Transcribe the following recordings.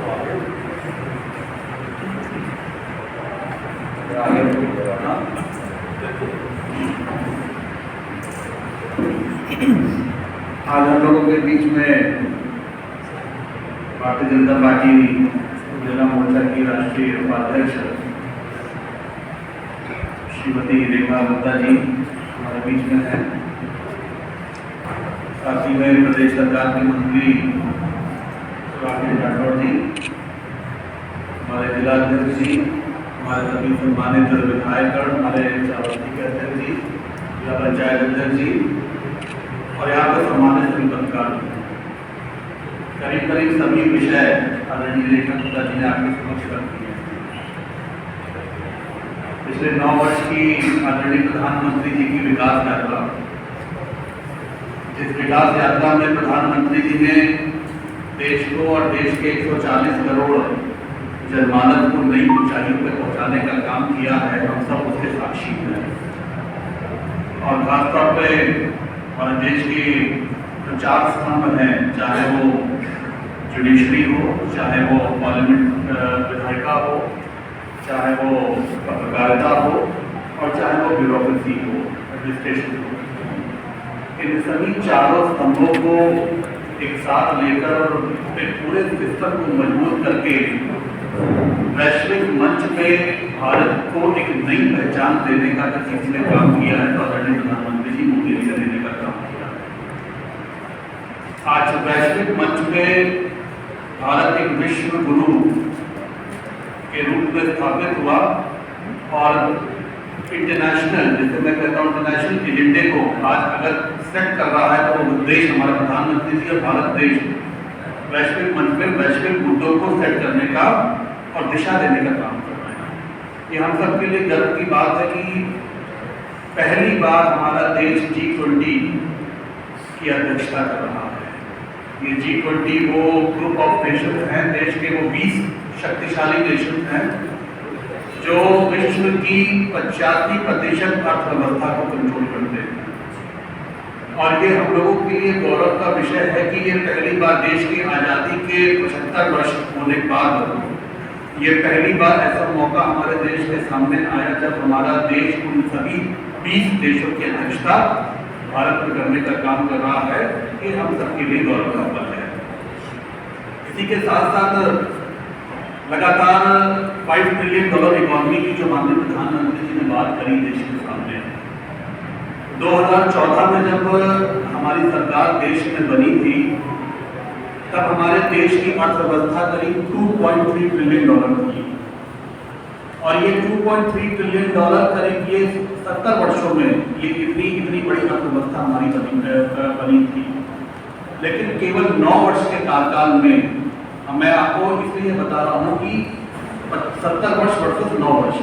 आज हम लोगों के बीच में भारतीय जनता पार्टी जिला मोर्चा की राष्ट्रीय उपाध्यक्ष श्रीमती रेखा गुप्ता जी हमारे बीच में हैं। साथ ही में प्रदेश सरकार के मंत्री राकेश राठौड़ जी, हमारे जिला अध्यक्ष जी, हमारे सभी सम्मानित विधायकगण, हमारे चावती के अध्यक्ष जी, जिला पंचायत अध्यक्ष जी और यहाँ पर सम्मानित सभी पत्रकार, करीब करीब सभी विषय आदरणीय रेखा गुप्ता जी ने आपके समक्ष रख दिए। पिछले 9 वर्ष की आदरणीय प्रधानमंत्री जी की विकास यात्रा, जिस विकास यात्रा में प्रधानमंत्री जी ने देश को और देश के 140 करोड़ जनमानस को नई ऊंचाइयों पर पहुंचाने का काम किया है, हम सब उसके साक्षी हैं। और खासतौर पर हमारे देश के जो 4 स्तंभ हैं, चाहे वो जुडिशरी हो, चाहे वो पार्लियामेंट विधायिका हो, चाहे वो पत्रकारिता हो और चाहे वो ब्यूरोक्रेसी हो, एडमिनिस्ट्रेशन हो, इन सभी चारों स्तंभों को एक साथ लेकर एक पूरे सिस्टम को मजबूत करके वैश्विक मंच पे भारत को एक नई पहचान देने का जो किसी ने काम किया है तो आदरणीय प्रधानमंत्री जी मोदी जी ने देने का काम किया है। आज वैश्विक मंच पे भारत एक विश्व गुरु के रूप में स्थापित हुआ और इंटरनेशनल, जैसे मैं कहता हूँ इंटरनेशनल एजेंडे को आज अगर सेट कर रहा है तो वो देश हमारा प्रधानमंत्री जी और भारत देश वैश्विक मंच में वैश्विक मुद्दों को सेट करने का और दिशा देने का काम कर रहे हैं। ये हम सब के लिए गर्व की बात है कि पहली बार हमारा देश G20 की अध्यक्षता कर रहा है। ये G20 वो ग्रुप ऑफ नेशन हैं, देश के वो 20 शक्तिशाली नेशन हैं जो विश्व की 85% अर्थव्यवस्था को कंट्रोल करते हैं। और ये हम लोगों के लिए गौरव का विषय है कि ये पहली बार देश की आज़ादी के 75 वर्ष होने के बाद ये पहली बार ऐसा मौका हमारे देश के सामने आया जब हमारा देश उन सभी 20 देशों की अध्यक्षता भारत में करने का काम कर रहा है। ये हम सबके लिए गौरव का पल है। इसी के साथ साथ लगातार $5 ट्रिलियन इकॉनमी की जो माननीय प्रधानमंत्री जी ने बात करी देश के सामने, 2014 में जब हमारी सरकार देश में बनी थी तब हमारे देश की अर्थव्यवस्था करीब $2.3 ट्रिलियन थी और ये $2.3 ट्रिलियन करीब ये 70 वर्षों में ये इतनी बड़ी अर्थव्यवस्था हमारी बनी थी। लेकिन केवल 9 वर्ष के कार्यकाल में मैं आपको इसलिए बता रहा हूँ कि 70 वर्ष वर्सेस 9 वर्ष,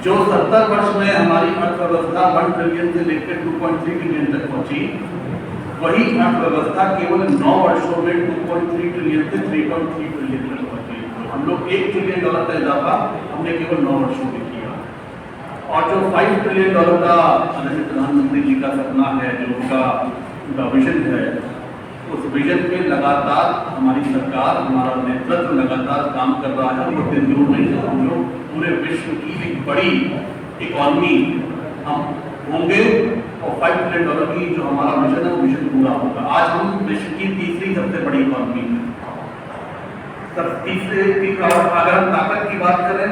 जो 70 वर्ष में हमारी अर्थव्यवस्था 1 ट्रिलियन से लेकर 2.3 ट्रिलियन तक पहुंची, वही अर्थव्यवस्था केवल 9 वर्षों में 2.3 ट्रिलियन से 3.3 ट्रिलियन तक पहुंची। हम लोग $1 ट्रिलियन का इजाफा हमने केवल 9 वर्षों में किया। और जो $5 ट्रिलियन का आदरणीय प्रधानमंत्री जी का सपना है, जो उनका विजन है, उस विजन पे लगातार हमारी सरकार, हमारा नेतृत्व लगातार काम कर रहा है। वो दिन दूर नहीं है, हम लोग पूरे विश्व की एक बड़ी इकॉनमी हम होंगे और $5 ट्रिलियन की जो हमारा मिशन है वो मिशन पूरा होगा। आज हम विश्व की तीसरी सबसे बड़ी इकॉनमी है। अगर हम ताकत की बात करें,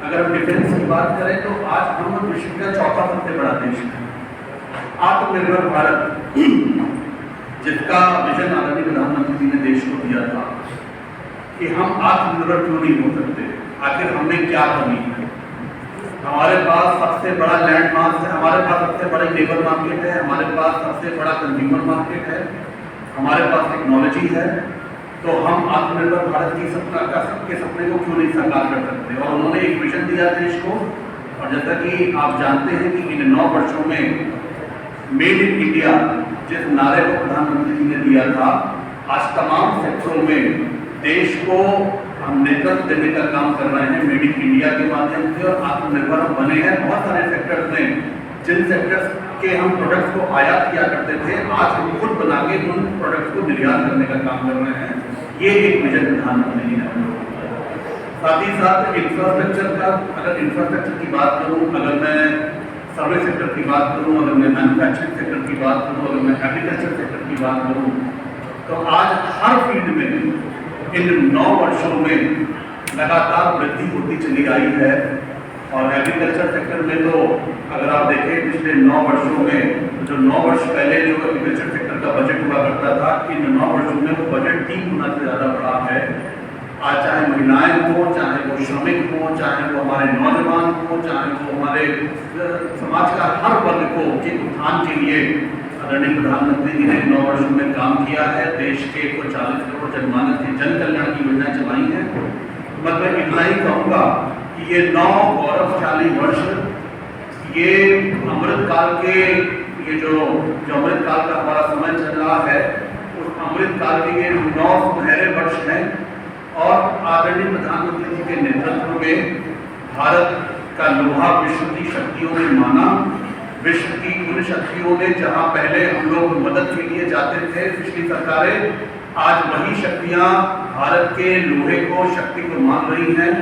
अगर हम डिफेंस की बात करें तो आज हम विश्व का चौथा सबसे बड़ा देश है। आत्मनिर्भर भारत जिसका विजन आदरणीय प्रधानमंत्री जी ने देश को दिया था कि हम आत्मनिर्भर क्यों नहीं हो सकते, आखिर हमें क्या कमी है। हमारे पास सबसे बड़ा लैंड मास है, हमारे पास सबसे बड़ी लेबर मार्केट है, हमारे पास सबसे बड़ा कंज्यूमर मार्केट है, हमारे पास टेक्नोलॉजी है, तो हम आत्मनिर्भर भारत की सबके सपने को क्यों नहीं साकार कर सकते। और उन्होंने एक विजन दिया देश को, और जैसा कि आप जानते हैं कि इन 9 वर्षों में मेड इन इंडिया जिस नारे को प्रधानमंत्री जी ने दिया था, आज तमाम सेक्टरों में देश को हम नेतृत्व देने का काम कर रहे हैं मेड इन इंडिया के माध्यम से, और आत्मनिर्भर हम बने हैं बहुत सारे सेक्टर्स में, जिन सेक्टर्स के हम प्रोडक्ट्स को आयात किया करते थे, आज हम खुद बना के उन प्रोडक्ट्स को निर्यात करने का काम कर रहे हैं। ये एक विजन प्रधानमंत्री जी ने। साथ ही साथ इंफ्रास्ट्रक्चर का, अगर इंफ्रास्ट्रक्चर की बात करूँ, अगर मैं सर्विस सेक्टर की बात करूँ, अगर मैं मैन्युफैक्चरिंग सेक्टर की बात करूँ, अगर मैं एग्रीकल्चर सेक्टर की बात करूँ, तो आज हर फील्ड में इन 9 वर्षों में लगातार वृद्धि होती चली आई है। और एग्रीकल्चर सेक्टर में तो अगर आप देखें पिछले 9 वर्षों में, जो 9 वर्ष पहले जो एग्रीकल्चर सेक्टर का बजट हुआ करता था, इन 9 वर्षों में वो बजट 3 गुना से ज़्यादा बढ़ा है। आज चाहे महिलाएं हो, चाहे वो श्रमिक हो, चाहे वो हमारे नौजवान हो, चाहे वो हमारे समाज का हर वर्ग को के उत्थान के लिए आदरणीय प्रधानमंत्री जी ने 9 वर्षों में काम किया है। देश के 140 करोड़ जनमानस की जन कल्याण की योजनाएं चलाई हैं। मैं इतना ही कहूँगा कि ये 9 गौरवशाली वर्ष, ये अमृत काल के, ये जो अमृत काल का हमारा समय चल रहा है, उस अमृत काल के ये 9 सुनहरे वर्ष हैं। और आदरणीय प्रधानमंत्री जी के नेतृत्व में भारत का लोहा विश्व की शक्तियों ने माना। विश्व की उन शक्तियों ने, जहां पहले हम लोग मदद के लिए जाते थे पिछली सरकारें, आज वही शक्तियां भारत के लोहे को, शक्ति को मान रही हैं।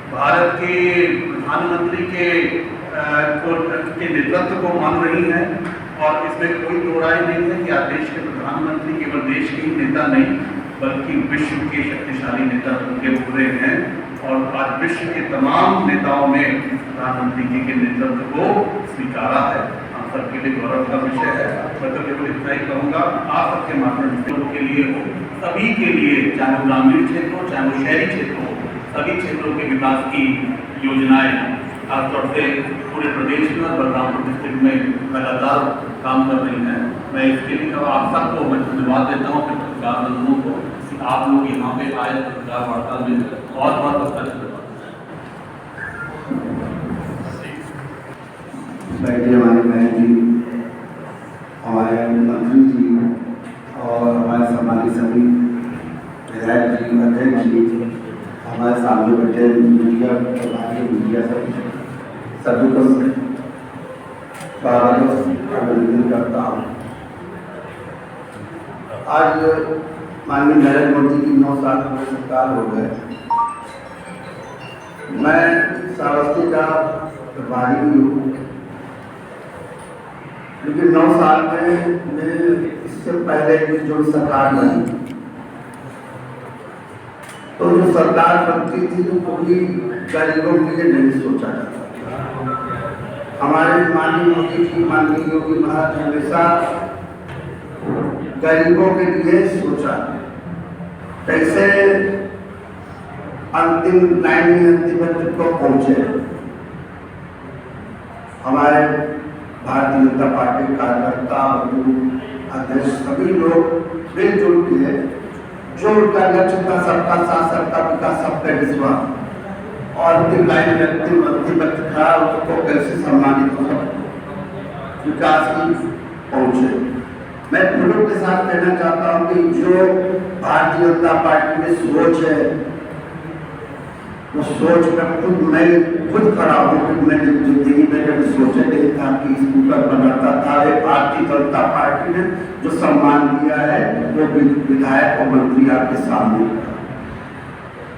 भारत के प्रधानमंत्री के नेतृत्व को मान रही हैं। और इसमें कोई दो राय नहीं है कि आज देश के प्रधानमंत्री केवल देश के ही नेता नहीं, बल्कि विश्व के शक्तिशाली नेता उनके पूरे हैं। और आज विश्व के तमाम नेताओं ने प्रधानमंत्री जी के नेतृत्व को स्वीकारा है। हम सबके लिए गौरव का विषय है। मैं तो केवल इतना ही कहूँगा, आप सबके माध्यम से लोगों के लिए हो, सभी के लिए, चाहे वो ग्रामीण क्षेत्र हो, चाहे वो शहरी क्षेत्र हो, सभी क्षेत्रों के विकास की योजनाएं खासतौर से पूरे प्रदेश में और बलरामपुर डिस्ट्रिक्ट में लगातार काम कर रही हैं। मैं इसके लिए आप सबको मैं धन्यवाद देता हूँ, अपने पत्रकार बंधुओं को, कि आप लोग यहाँ पे आए पत्रकार वार्ता में, बहुत बहुत धन्यवाद। बैठे हमारे बहन जी, हमारे मंत्री जी और हमारे समाजी सभी विधायक जी, अध्यक्ष जी, हमारे सामने बैठे मीडिया, मीडिया सभी को स्वागत अभिनंदन करता हूँ। आज माननीय नरेंद्र मोदी की 9 साल में सरकार हो गए। मैं श्रावस्ती का प्रभारी भी हूँ, लेकिन 9 साल में इससे पहले की जो सरकार बनी, तो जो सरकार बनती थी तो कोई गरीबों के लिए नहीं सोचा जाता। हमारे माननीय मोदी जी, माननीय योगी महाराज हमेशा गरीबों के लिए सोचा। कैसे अंतिम लाइन में अंतिम व्यक्ति को पहुंचे। हमारे भारतीय जनता पार्टी कार्यकर्ता, अध्यक्ष, सभी लोग मिलजुल के जो उनका लक्ष्य था, सबका साथ, सबका विकास, सबका विश्वास, और अंतिम लाइन में अंतिम व्यक्ति खड़ा उसको कैसे सम्मानित हो विकास की पहुंचे। मैं लोगों के साथ कहना चाहता हूँ कि जो भारतीय जनता पार्टी में सोच है, वो सोच पर मैं खुद खड़ा हूँ कि मैंने जिंदगी में कभी सोचा नहीं था कि स्कूटर बनाता था। भारतीय जनता पार्टी ने जो सम्मान दिया है वो विधायक और मंत्री आपके सामने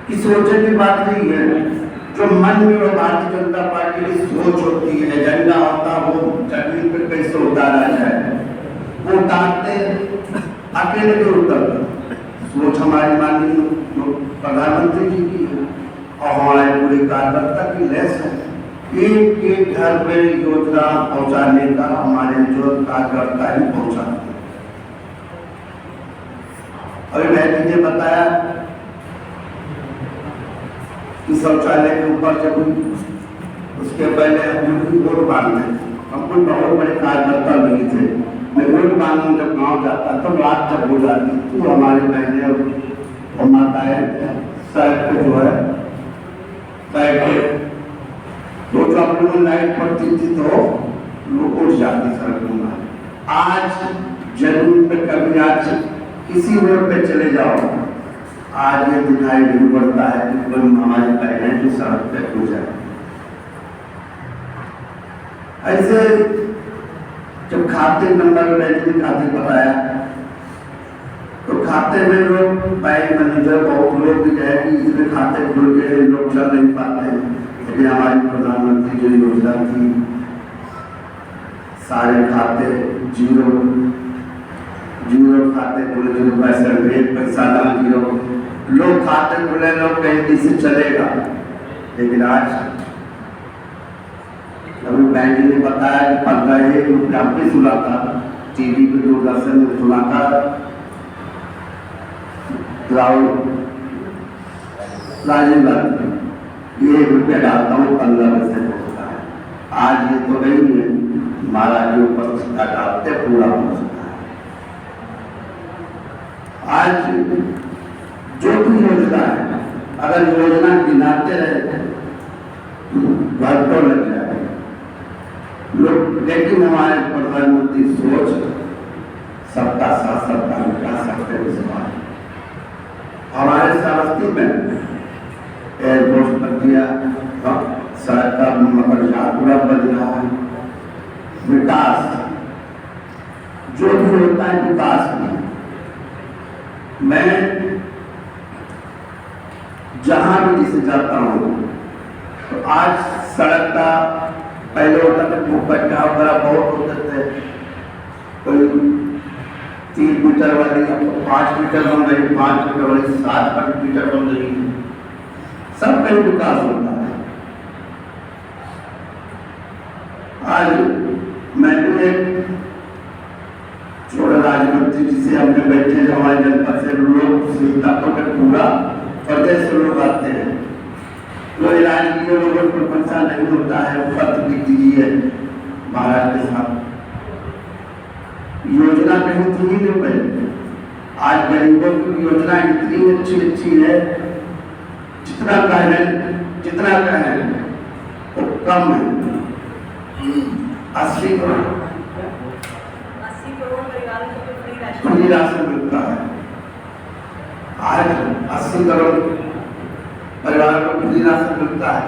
कि सोचने की बात नहीं है। जो मन में वो भारतीय जनता पार्टी की सोच होती है, एजेंडा होता है, वो जमीन पर कैसे उतारा जाए, वो उतारते अकेले जो उतरते। सोच हमारी माननीय प्रधानमंत्री जी की है और हमारे पूरे कार्यकर्ता की लेस है। एक एक घर में योजना पहुंचाने का हमारे जो कार्यकर्ता ही पहुंचाते। अभी बहन जी ने बताया कि शौचालय के ऊपर जब उसके पहले हम वोट मांगते थे, हम कोई बहुत बड़े कार्यकर्ता नहीं थे। मैं वोट मांगने जब गाँव जाता तो रात जब हो जाती तो हमारी बहनें और माताएं सड़क पे जो है दो चौपड़ों में लाइट पड़ती थी तो लोग उठ जाती सड़कों में। आज जमीन पे कभी आज किसी रोड पे चले जाओ, आज ये दिखाई नहीं पड़ता है कि हमारी बहनें जो सड़क पे हो जाए। ऐसे जब खाते नंबर बैंक खाते बताया तो खाते में लोग बैंक मैनेजर बहुत लोग भी कहे कि इसमें खाते खुल के लोग चल नहीं पाते हैं, लेकिन हमारी प्रधानमंत्री जो योजना थी सारे खाते जीरो खाते खुले, 0 एक पैसा ना जीरो, लोग खाते खुले, लोग कहीं से चलेगा। लेकिन आज अभी बैंक ने बताया कि 15 रुपया पे सुना था, टीवी पे दूरदर्शन में सुना था, राजीव गांधी ये 1 रुपया डालता हूँ 15 पैसे पहुँचता है। आज ये तो नहीं है, महाराज के ऊपर उसका डालते पूरा पहुँचता है। आज जो भी योजना है, अगर योजना गिनाते रहे घंटों लग जाए लोग, लेकिन हमारे प्रधानमंत्री सोच सबका साथ सबका विकास सबका विश्वास। हमारे श्रावस्ती में एयरपोर्ट बन गया, सड़क का मकरजाल पूरा बन रहा है। विकास जो भी होता है विकास में, मैं जहां भी जिसे जाता हूँ तो आज सड़क का पहले होता था गड्ढा वगैरह बहुत होते थे, कोई 3 मीटर वाली 5 मीटर बन रही, 5 मीटर वाली 7 मीटर बन रही, सब कहीं विकास होता है। आज मैंने एक छोटे राजमंत्री जी से हमने बैठे, जो हमारे जनपद से लोग सीतापुर के पूरा प्रदेश से लोग आते हैं, तो इलाज के लोगों को पैसा नहीं होता है, पत्र लिख दीजिए महाराज के साथ योजना कहीं थी नहीं पहले। आज गरीबों की योजना इतनी अच्छी है, जितना कहें वो कम है। 80 करोड़ फ्री राशन मिलता है। आज 80 करोड़ परिवार को फ्री राशन मिलता है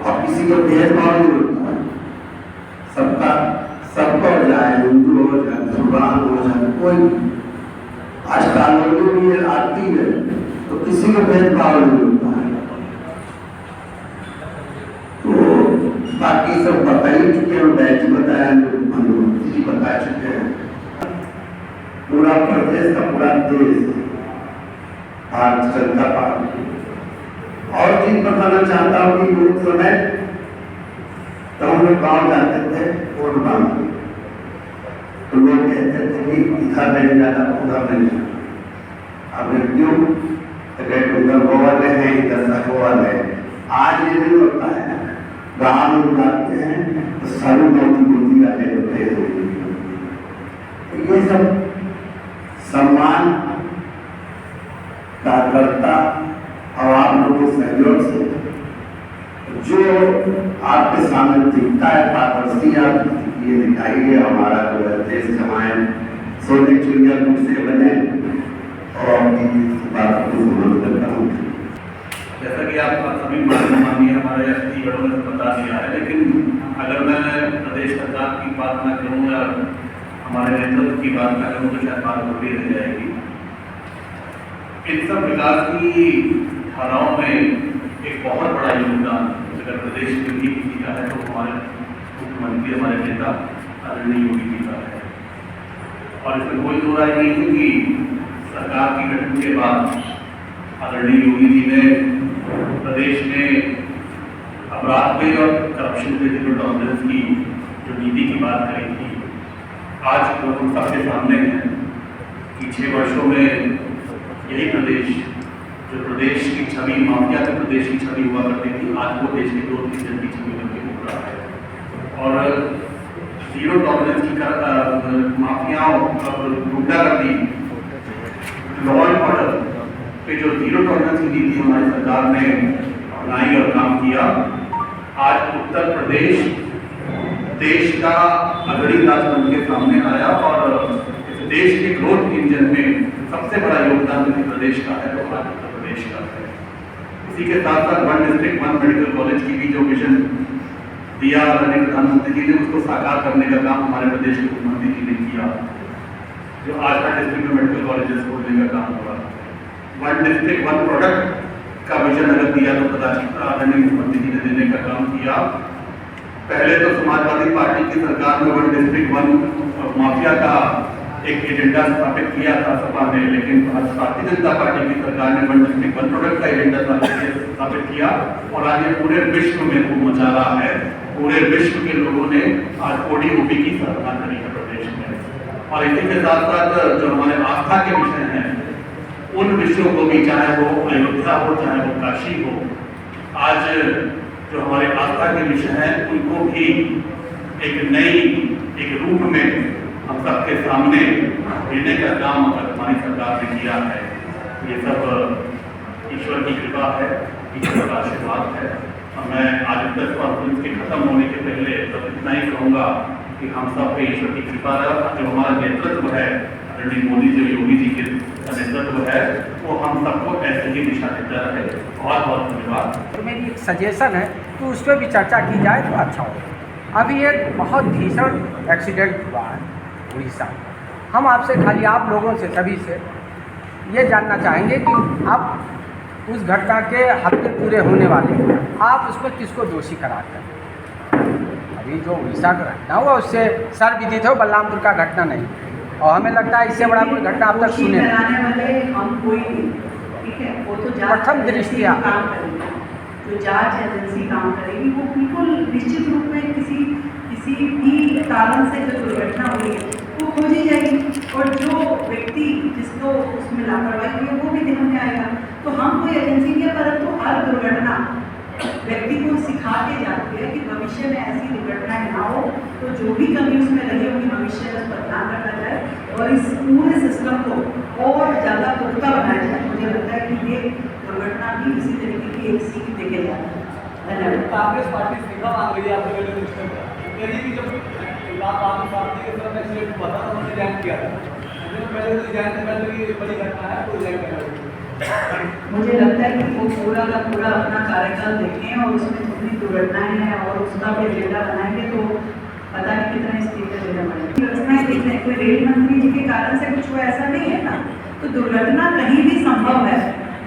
और किसी को भेदभाव नहीं होता है। सबको हो जाए, हिंदू हो जाए, मुसलमान हो जाए, कोई आज कानूनी भी आती है तो किसी को भेदभाव नहीं होता है। तो बाकी सब बता ही चुके हैं, बैच बताया, अनुमति जी बता चुके हैं। पूरा प्रदेश का पूरा देश भारतीय जनता पार्टी। और चीज बताना चाहता हूँ कि उस समय तो हम लोग गाँव जाते थे वोट मांगने, तो लोग कहते थे कि इधर नहीं जाना उधर नहीं जाना। अब क्यों उधर वो वाले हैं, इधर वो वाले हैं। आज ये नहीं होता है, गाँव में जाते हैं तो सारी मोदी वाले होते हैं। ये सब सम्मान कार्यकर्ता और आप लोगों के सहयोग से जो आपके सामने दिखता है पारदर्शी, आप ये दिखाइए हमारा जो है देश जमाए सोने चिड़िया से बने और बात को समझ करता हूँ। जैसा कि आप सभी माननीय हमारे एसपी गढ़ों ने बता दिया है, लेकिन अगर मैं प्रदेश सरकार की बात न करूँ या हमारे नेतृत्व की बात न करूँ तो शायद बात होती रह जाएगी। इन सब विकास की धाराओं में एक बहुत बड़ा योगदान अगर प्रदेश में भी किसी का है तो हमारे मुख्यमंत्री, हमारे नेता आदरणीय योगी जी का है। और इसमें कोई दो राय नहीं है कि सरकार के गठन के बाद आदरणीय योगी जी ने प्रदेश में अपराध पे और करप्शन पे जीरो टॉलरेंस की जो नीति की बात करी थी, आज हम सबके सामने है कि 6 वर्षों में यही प्रदेश, जो प्रदेश की छवि माफिया के प्रदेश की छवि हुआ करती थी, आज वो देश के 2-3 की छवि बनके उठ रहा है। और जीरो टॉलरेंस की माफियाओं और गुंडागर्दी, लॉ एंड ऑर्डर पे जो जीरो टॉलरेंस की नीति हमारी सरकार ने अपनाई और काम किया, आज उत्तर प्रदेश देश का अग्रणी राज्य बन के सामने आया और इस देश के ग्रोथ इंजन में सबसे बड़ा योगदान मध्य प्रदेश का है, तो आज उत्तर प्रदेश का है। इसी के साथ साथ 1 डिस्ट्रिक्ट 1 मेडिकल कॉलेज की भी जो मिशन दिया आदरणीय प्रधानमंत्री जी ने, उसको साकार करने का काम हमारे प्रदेश के मुख्यमंत्री जी ने किया। जो आज का डिस्ट्रिक्ट में मेडिकल कॉलेजेस खोलने का काम हुआ, वन डिस्ट्रिक्ट वन प्रोडक्ट का विजन अगर दिया तो कदाचित आदरणीय मुख्यमंत्री जी ने देने का काम किया। पहले तो समाजवादी पार्टी की सरकार में वन डिस्ट्रिक्ट वन माफिया का एक एजेंडा स्थापित किया था सपा ने, लेकिन भारतीय जनता पार्टी की सरकार ने वन डिस्ट्रिक्ट वन प्रोडक्ट का एजेंडा स्थापित किया और आज ये पूरे विश्व में धूम मचा रहा है। पूरे विश्व के लोगों ने आज ओडीओपी की सराहना करी है प्रदेश में। और इसी के साथ साथ जो हमारे आस्था के विषय हैं, उन विषयों को भी, चाहे वो अयोध्या हो चाहे वो काशी हो, आज जो हमारे आस्था के विषय हैं उनको भी एक रूप में हम सबके सामने देने का काम अगर हमारी सरकार ने किया है, ये सब ईश्वर की कृपा है, ईश्वर का आशीर्वाद है। और मैं आज प्रेस कॉन्फ्रेंस के खत्म होने के पहले सब इतना ही कहूँगा कि हम सब पे ईश्वर की कृपा रहा। जो हमारा नेतृत्व है, आदरणीय मोदी जी योगी जी के नेतृत्व है, वो हम सबको ऐसे ही दिशा देता रहे। बहुत बहुत धन्यवाद। मेरी एक सजेशन है तो उस पर भी चर्चा की जाए तो अच्छा हो। अभी एक बहुत भीषण एक्सीडेंट हुआ है उड़ीसा। हम आपसे खाली आप लोगों से सभी से ये जानना चाहेंगे कि आप उस घटना के हफ्ते पूरे होने वाले हैं, आप उस पर किसको दोषी कराते हैं? अभी जो उड़ीसा का घटना हुआ उससे सर्वविदित हो, बलरामपुर का घटना नहीं, और हमें लगता है इससे बड़ा कोई घटना अब तक सुने कराने वाले हम कोई नहीं, ठीक है, वो तो प्रथम दृष्टिया काम करेगी, जो जांच एजेंसी काम करेगी वो बिल्कुल निश्चित रूप में किसी भी कारण से जो दुर्घटना हुई है वो खोजी जाएगी और जो व्यक्ति जिसको उसमें लापरवाही हुई है वो भी ध्यान में आएगा। तो हम कोई एजेंसी नहीं है, परंतु हर दुर्घटना व्यक्ति को सिखा के जाती है कि भविष्य में ऐसी दुर्घटनाएं ना हो। तो जो भी कमी उसमें रही होगी भविष्य में उस पर ध्यान रखा जाए और इस पूरे सिस्टम को और ज़्यादा पुख्ता बनाया जाए। मुझे लगता है कि ये दुर्घटना भी इसी तरीके की एक सीख देके जाती है। धन्यवाद। कांग्रेस पार्टी इस्तीफा मांग रही है आपके रेलवे मिनिस्टर का। यदि कि जब आम पार्टी के तरफ एक्सीडेंट हुआ था तो उन्होंने रिजाइन किया था, पहले तो रिजाइन से पहले ये बड़ी घटना है तो रिजाइन करना। मुझे लगता है कि वो पूरा का पूरा अपना कार्यकाल देखें और उसमें जितनी दुर्घटनाएं हैं और उसका भी एजेंडा बनाएंगे तो पता नहीं कितना इस्तीफे देना पड़ेगा। व्यवस्थाएं देख लें, कोई रेल मंत्री जी के कारण से कुछ हुआ ऐसा नहीं है ना। तो दुर्घटना कहीं भी संभव है,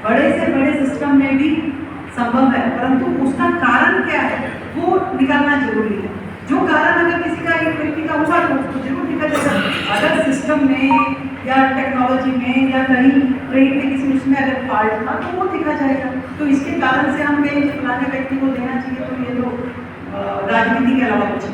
बड़े से बड़े सिस्टम में भी संभव है, परंतु उसका कारण क्या है वो निकालना जरूरी है। जो कारण अगर किसी का एक व्यक्ति का हुआ तो उसको जरूर निकल जाएगा। अगर सिस्टम में या टेक्नोलॉजी में या कहीं ट्रेन में किसी उसमें अगर फॉल्ट था तो वो देखा जाएगा। तो इसके कारण से हम कहें कि फलाने व्यक्ति को देना चाहिए, तो ये तो राजनीति के अलावा कुछ